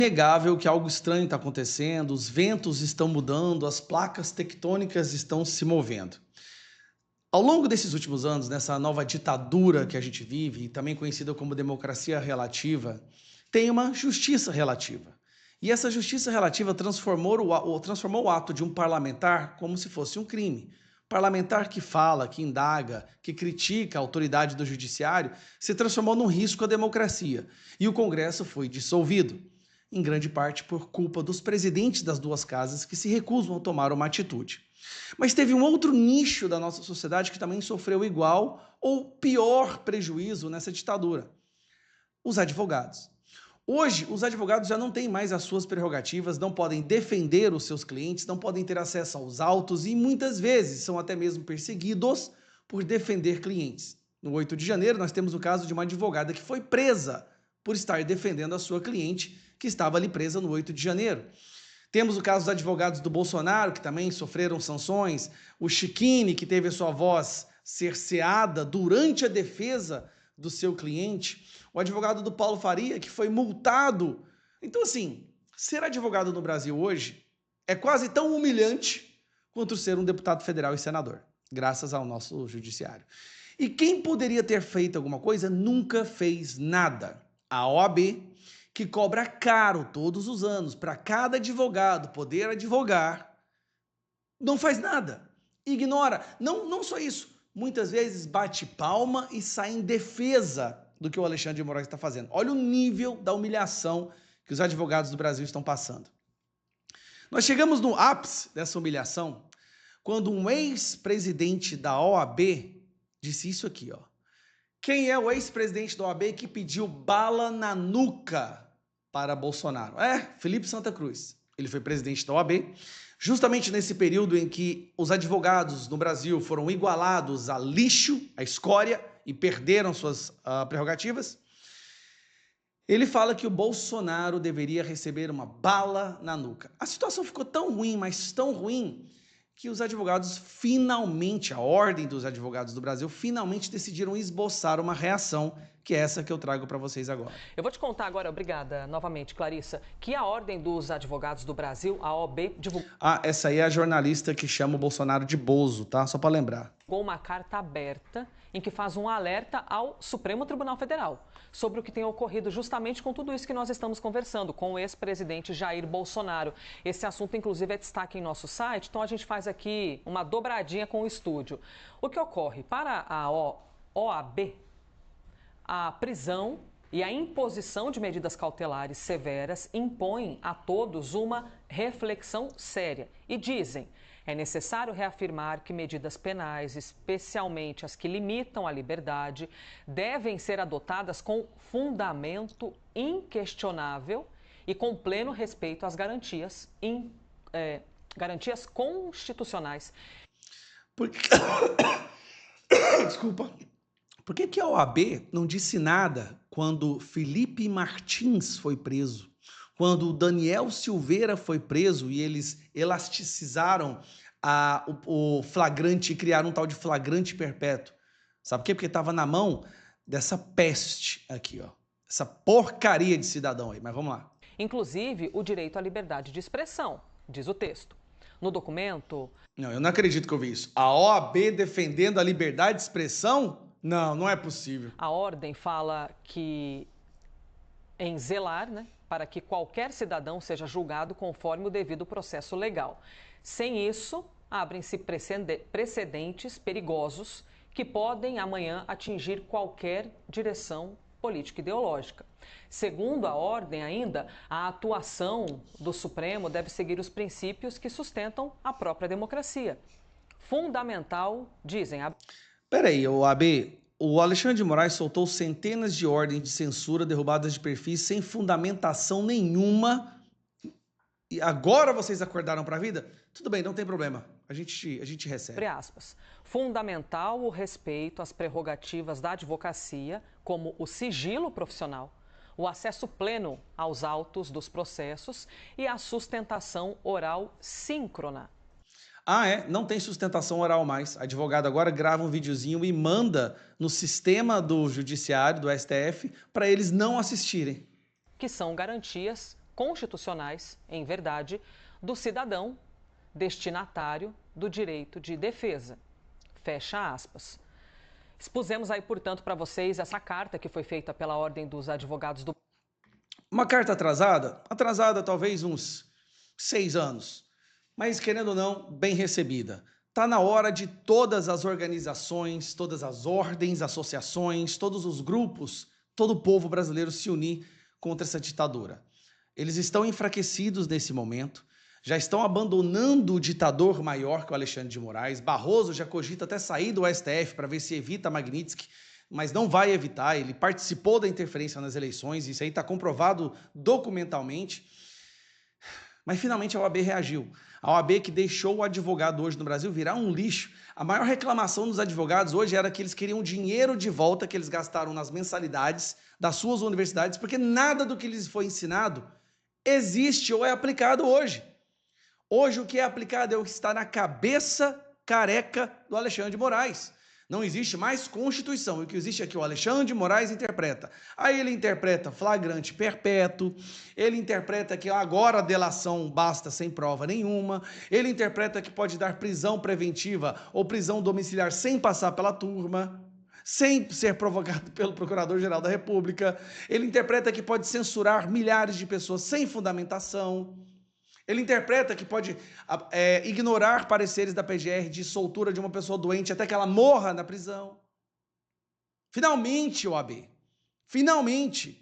Inegável que algo estranho está acontecendo, os ventos estão mudando, as placas tectônicas estão se movendo. Ao longo desses últimos anos, nessa nova ditadura que a gente vive, também conhecida como democracia relativa, tem uma justiça relativa. E essa justiça relativa transformou o ato de um parlamentar como se fosse um crime. Parlamentar que fala, que indaga, que critica a autoridade do judiciário, se transformou num risco à democracia. E o Congresso foi dissolvido, em grande parte por culpa dos presidentes das duas casas que se recusam a tomar uma atitude. Mas teve um outro nicho da nossa sociedade que também sofreu igual ou pior prejuízo nessa ditadura: os advogados. Hoje, os advogados já não têm mais as suas prerrogativas, não podem defender os seus clientes, não podem ter acesso aos autos e muitas vezes são até mesmo perseguidos por defender clientes. No 8 de janeiro, nós temos o caso de uma advogada que foi presa por estar defendendo a sua cliente, que estava ali presa no 8 de janeiro. Temos o caso dos advogados do Bolsonaro, que também sofreram sanções, o Chiquini, que teve a sua voz cerceada durante a defesa do seu cliente, o advogado do Paulo Faria, que foi multado. Então, assim, ser advogado no Brasil hoje é quase tão humilhante quanto ser um deputado federal e senador, graças ao nosso judiciário. E quem poderia ter feito alguma coisa nunca fez nada. A OAB, que cobra caro todos os anos para cada advogado poder advogar, não faz nada, ignora. Não só isso, muitas vezes bate palma e sai em defesa do que o Alexandre de Moraes está fazendo. Olha o nível da humilhação que os advogados do Brasil estão passando. Nós chegamos no ápice dessa humilhação quando um ex-presidente da OAB disse isso aqui, ó. Quem é o ex-presidente da OAB que pediu bala na nuca para Bolsonaro? Felipe Santa Cruz. Ele foi presidente da OAB, justamente nesse período em que os advogados no Brasil foram igualados a lixo, a escória, e perderam suas prerrogativas. Ele fala que o Bolsonaro deveria receber uma bala na nuca. A situação ficou tão ruim, mas tão ruim, que os advogados finalmente, a Ordem dos Advogados do Brasil, finalmente decidiram esboçar uma reação, que é essa que eu trago para vocês agora. Eu vou te contar agora, obrigada novamente, Clarissa, que a Ordem dos Advogados do Brasil, a OAB, divulgou essa aí é a jornalista que chama o Bolsonaro de Bozo, tá? Só para lembrar. Uma carta aberta em que faz um alerta ao Supremo Tribunal Federal sobre o que tem ocorrido justamente com tudo isso que nós estamos conversando, com o ex-presidente Jair Bolsonaro. Esse assunto, inclusive, é destaque em nosso site, então a gente faz aqui uma dobradinha com o estúdio. O que ocorre? Para a OAB, a prisão e a imposição de medidas cautelares severas impõem a todos uma reflexão séria e dizem: é necessário reafirmar que medidas penais, especialmente as que limitam a liberdade, devem ser adotadas com fundamento inquestionável e com pleno respeito às garantias constitucionais. Desculpa. Por que a OAB não disse nada quando Felipe Martins foi preso? Quando o Daniel Silveira foi preso e eles elasticizaram o flagrante e criaram um tal de flagrante perpétuo. Sabe por quê? Porque estava na mão dessa peste aqui, ó. Essa porcaria de cidadão aí. Mas vamos lá. Inclusive o direito à liberdade de expressão, diz o texto. No documento... Não, eu não acredito que eu vi isso. A OAB defendendo a liberdade de expressão? Não, não é possível. A ordem fala que em zelar, né, para que qualquer cidadão seja julgado conforme o devido processo legal. Sem isso, abrem-se precedentes perigosos que podem amanhã atingir qualquer direção político-ideológica. Segundo a ordem ainda, a atuação do Supremo deve seguir os princípios que sustentam a própria democracia. Fundamental, dizem... Peraí, OAB, o Alexandre de Moraes soltou centenas de ordens de censura, derrubadas de perfis sem fundamentação nenhuma. E agora vocês acordaram para a vida? Tudo bem, não tem problema. A gente recebe. Abre aspas. Fundamental o respeito às prerrogativas da advocacia, como o sigilo profissional, o acesso pleno aos autos dos processos e a sustentação oral síncrona. Não tem sustentação oral mais. A advogada agora grava um videozinho e manda no sistema do judiciário, do STF, para eles não assistirem. Que são garantias constitucionais, em verdade, do cidadão destinatário do direito de defesa. Fecha aspas. Expusemos aí, portanto, para vocês essa carta que foi feita pela Ordem dos Advogados do... Uma carta atrasada talvez uns 6 anos, mas querendo ou não, bem recebida. Está na hora de todas as organizações, todas as ordens, associações, todos os grupos, todo o povo brasileiro se unir contra essa ditadura. Eles estão enfraquecidos nesse momento, já estão abandonando o ditador maior que o Alexandre de Moraes. Barroso já cogita até sair do STF para ver se evita Magnitsky, mas não vai evitar, ele participou da interferência nas eleições, isso aí está comprovado documentalmente. Mas finalmente a OAB reagiu. A OAB que deixou o advogado hoje no Brasil virar um lixo. A maior reclamação dos advogados hoje era que eles queriam dinheiro de volta que eles gastaram nas mensalidades das suas universidades, porque nada do que lhes foi ensinado existe ou é aplicado hoje. Hoje o que é aplicado é o que está na cabeça careca do Alexandre de Moraes. Não existe mais Constituição. O que existe é que o Alexandre de Moraes interpreta. Aí ele interpreta flagrante perpétuo, ele interpreta que agora a delação basta sem prova nenhuma, ele interpreta que pode dar prisão preventiva ou prisão domiciliar sem passar pela turma, sem ser provocado pelo Procurador-Geral da República, ele interpreta que pode censurar milhares de pessoas sem fundamentação. Ele interpreta que pode ignorar pareceres da PGR de soltura de uma pessoa doente até que ela morra na prisão. Finalmente, OAB, finalmente,